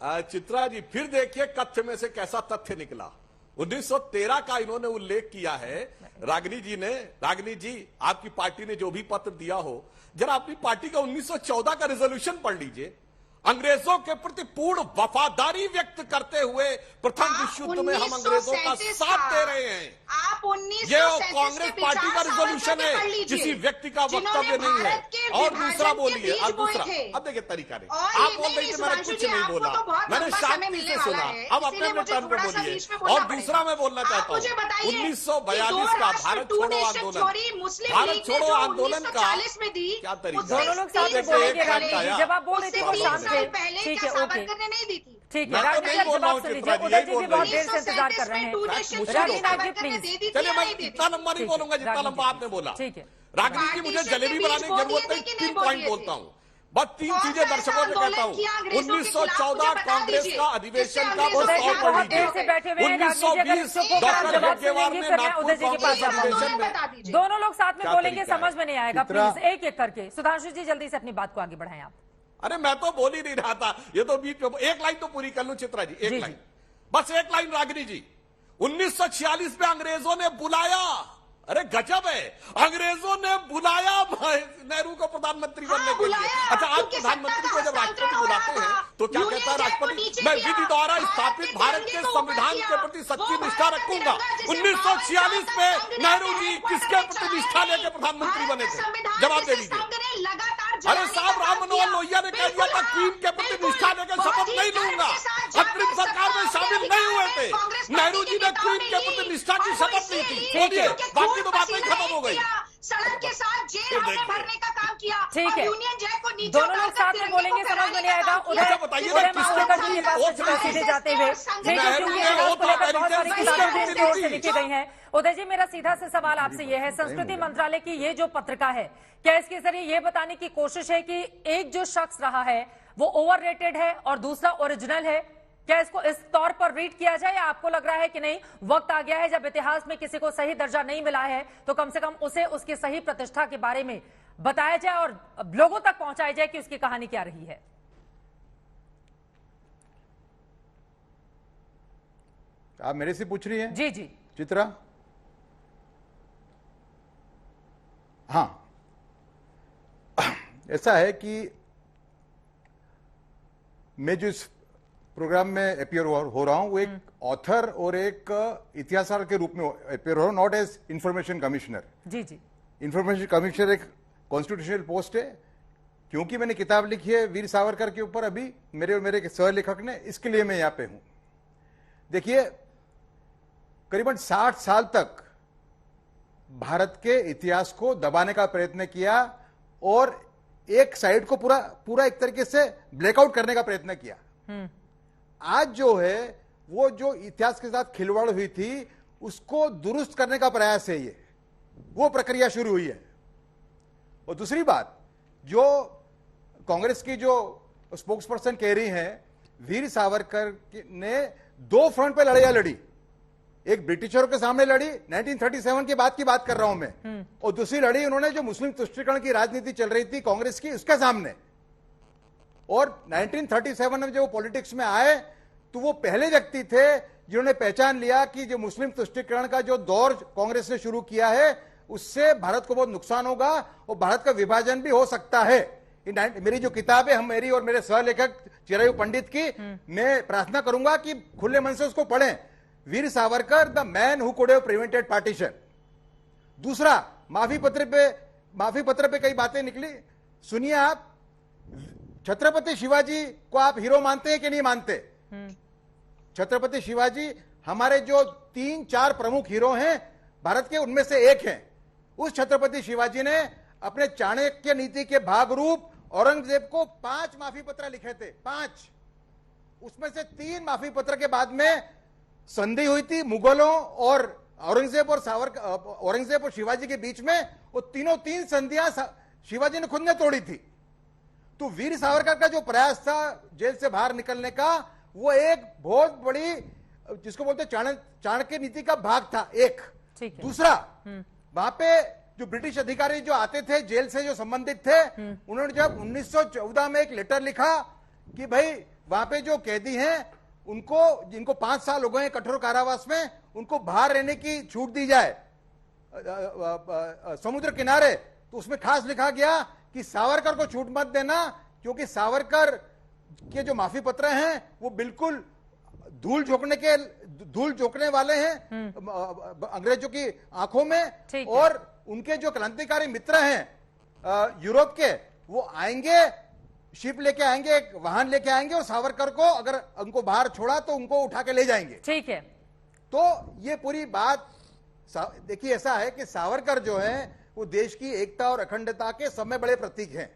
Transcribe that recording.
चित्रा जी फिर देखिए कथ्य में से कैसा तथ्य निकला। 1913 का इन्होंने उल्लेख किया है रागिनी जी ने। रागिनी जी, आपकी पार्टी ने जो भी पत्र दिया हो, जरा अपनी पार्टी का 1914 का रिजोल्यूशन पढ़ लीजिए। अंग्रेजों के प्रति पूर्ण वफादारी व्यक्त करते हुए प्रथम विश्व युद्ध में हम अंग्रेजों का साथ दे रहे हैं। आप ये कांग्रेस पार्टी का रिजोल्यूशन है, किसी व्यक्ति का वक्तव्य नहीं है। और दूसरा बोलिए, और दूसरा, अब देखिए तरीका नहीं, आप बोल रही थी मैंने कुछ नहीं बोला, मैंने शांति से सुना। अब अपने टर्न पे बोलिए। और दूसरा मैं बोलना चाहता हूँ 1942 का भारत छोड़ो आंदोलन, भारत छोड़ो आंदोलन का क्या तरीका। दोनों लोग साथ में बोलेंगे, जब आप बोल रहे थे वो शांत थे। ठीक है, ओके, नहीं दी थी। ठीक है, रागिनी जी जवाब सुन लीजिए। उदय जी भी बहुत देर से इंतजार कर रहे हैं। रागिनी प्लीज। चलिए मैं इतना लंबा नहीं बोलूंगा जितना लंबा आपने बोला। ठीक है रागिनी जी, मुझे जलेबी बनाने की जरूरत नहीं, 3 पॉइंट बोलता हूँ, बस 3 चीजें दर्शकों से कहता हूँ। 1914 कांग्रेस का अधिवेशन का प्रस्ताव पढ़ लीजिए। 1920 डॉक्टर हेडगेवार ने नागपुर कांग्रेस अधिवेशन में। दोनों लोग साथ में बोलेंगे, समझ में नहीं आएगा। प्लीज एक एक करके। सुधांशु जी जल्दी से अपनी बात को आगे बढ़ाएं आप। अरे मैं तो बोल ही नहीं रहा था, ये तो बीच में एक लाइन तो पूरी कर लूं चित्रा जी, एक लाइन, बस एक लाइन। रागिनी जी, 1946 में अंग्रेजों ने बुलाया, अरे गजब है, अंग्रेजों ने बुलाया नेहरू को प्रधानमंत्री बनने के लिए। अच्छा, आज प्रधानमंत्री को जब राष्ट्रपति बुलाते हैं तो क्या कहता है राष्ट्रपति, मैं विधि द्वारा स्थापित भारत के संविधान के प्रति सच्ची निष्ठा रखूंगा। 1946 में नेहरू जी किसके प्रति निष्ठा लेकर प्रधानमंत्री बने थे, जवाब दे दीजिए। अरे साहब, राम मनोहर लोहिया ने कह दिया था क्वीन के प्रति निष्ठा लेकर शपथ नहीं लूंगा, अंतरिम सरकार में शामिल नहीं हुए थे। नेहरू जी ने क्वीन के प्रति निष्ठा की शपथ ली थी। बोलिए, बाकी तो बातें खत्म हो गई। सड़क के साथ जेल में भरने का काम किया। ठीक है, यूनियन जैक को नीचे दोनों लोग साथ में बोलेंगे, समझ में नहीं आएगा। उधर बताइए सीधे जाते हुए बहुत सारी किताबें से लिखी गई हैं। उदय जी, मेरा सीधा से सवाल आपसे यह है, संस्कृति मंत्रालय की ये जो पत्रिका है, क्या इसके जरिए ये बताने की कोशिश है कि एक जो शख्स रहा है वो ओवररेटेड है और दूसरा ओरिजिनल है? क्या इसको इस तौर पर रीड किया जाए, या आपको लग रहा है कि नहीं, वक्त आ गया है जब इतिहास में किसी को सही दर्जा नहीं मिला है तो कम से कम उसे उसकी सही प्रतिष्ठा के बारे में बताया जाए और लोगों तक पहुंचाया जाए कि उसकी कहानी क्या रही है? आप मेरे से पूछ रही हैं? जी जी चित्रा, हाँ, ऐसा है कि मैं जो इस प्रोग्राम में अपीयर हो रहा हूं वो एक ऑथर और एक इतिहासकार के रूप में अपीयर हो रहा हूं, नॉट एज इंफॉर्मेशन कमिश्नर। जी जी, इंफॉर्मेशन कमिश्नर एक कॉन्स्टिट्यूशनल पोस्ट है। क्योंकि मैंने किताब लिखी है वीर सावरकर के ऊपर, अभी मेरे और मेरे सह लेखक ने, इसके लिए मैं यहां पे हूं। देखिए, करीबन 60 साल तक भारत के इतिहास को दबाने का प्रयत्न किया और एक साइड को पूरा एक तरीके से ब्लैकआउट करने का प्रयत्न किया। आज जो है वो जो इतिहास के साथ खिलवाड़ हुई थी उसको दुरुस्त करने का प्रयास है, ये वो प्रक्रिया शुरू हुई है। और दूसरी बात, जो कांग्रेस की जो स्पोक्स पर्सन कह रही हैं, वीर सावरकर ने 2 फ्रंट पे लड़ाइयां लड़ी। एक ब्रिटिशरों के सामने लड़ी, 1937 के बाद की बात कर रहा हूं मैं, और दूसरी लड़ी उन्होंने जो मुस्लिम तुष्टीकरण की राजनीति चल रही थी कांग्रेस की, उसके सामने। और 1937 में जब वो पॉलिटिक्स में आए तो वो पहले व्यक्ति थे जिन्होंने पहचान लिया कि जो मुस्लिम तुष्टीकरण का जो दौर कांग्रेस ने शुरू किया है उससे भारत को बहुत नुकसान होगा और भारत का विभाजन भी हो सकता है। मेरी जो किताब है, हम मेरी और मेरे सह लेखक चिरायु पंडित की, मैं प्रार्थना करूंगा कि खुले मन से उसको पढ़ें। Veer Savarkar, the man who could have prevented partition. दूसरा, माफी पत्र पे कई बातें निकली, सुनिए आप। छत्रपति शिवाजी को आप हीरो मानते हैं कि नहीं मानते? छत्रपति शिवाजी हमारे जो 3-4 प्रमुख हीरो हैं भारत के, उनमें से एक हैं। उस छत्रपति शिवाजी ने अपने चाणक्य नीति के भाग रूप औरंगजेब को 5 माफी पत्र लिखे थे, 5। उसमें से 3 माफी पत्र के बाद में संधि हुई थी मुगलों और औरंगजेब और शिवाजी के बीच में। वो तीनों 3 संधियां शिवाजी ने खुद ने तोड़ी थी। तो वीर सावरकर का जो प्रयास था जेल से बाहर निकलने का, वो एक बहुत बड़ी, जिसको बोलते चाणक्य नीति का भाग था एक। दूसरा, वहां पे जो ब्रिटिश अधिकारी जो आते थे जेल से, जो संबंधित थे, उन्होंने जब 1914 में एक लेटर लिखा कि भाई वहां पे जो कैदी हैं उनको, जिनको 5 साल हो गए हैं कठोर कारावास में, उनको बाहर रहने की छूट दी जाए समुद्र किनारे। तो उसमें खास लिखा गया कि सावरकर को छूट मत देना, क्योंकि सावरकर के जो माफी पत्र हैं वो बिल्कुल धूल झोंकने वाले हैं अंग्रेजों की आंखों में। ठीक है। और उनके जो क्रांतिकारी मित्र हैं यूरोप के, वो आएंगे, शिप लेके आएंगे, एक वाहन लेके आएंगे और सावरकर को अगर उनको बाहर छोड़ा तो उनको उठा के ले जाएंगे। ठीक है। तो ये पूरी बात देखिए, ऐसा है कि सावरकर जो है वो देश की एकता और अखंडता के सब में बड़े प्रतीक हैं।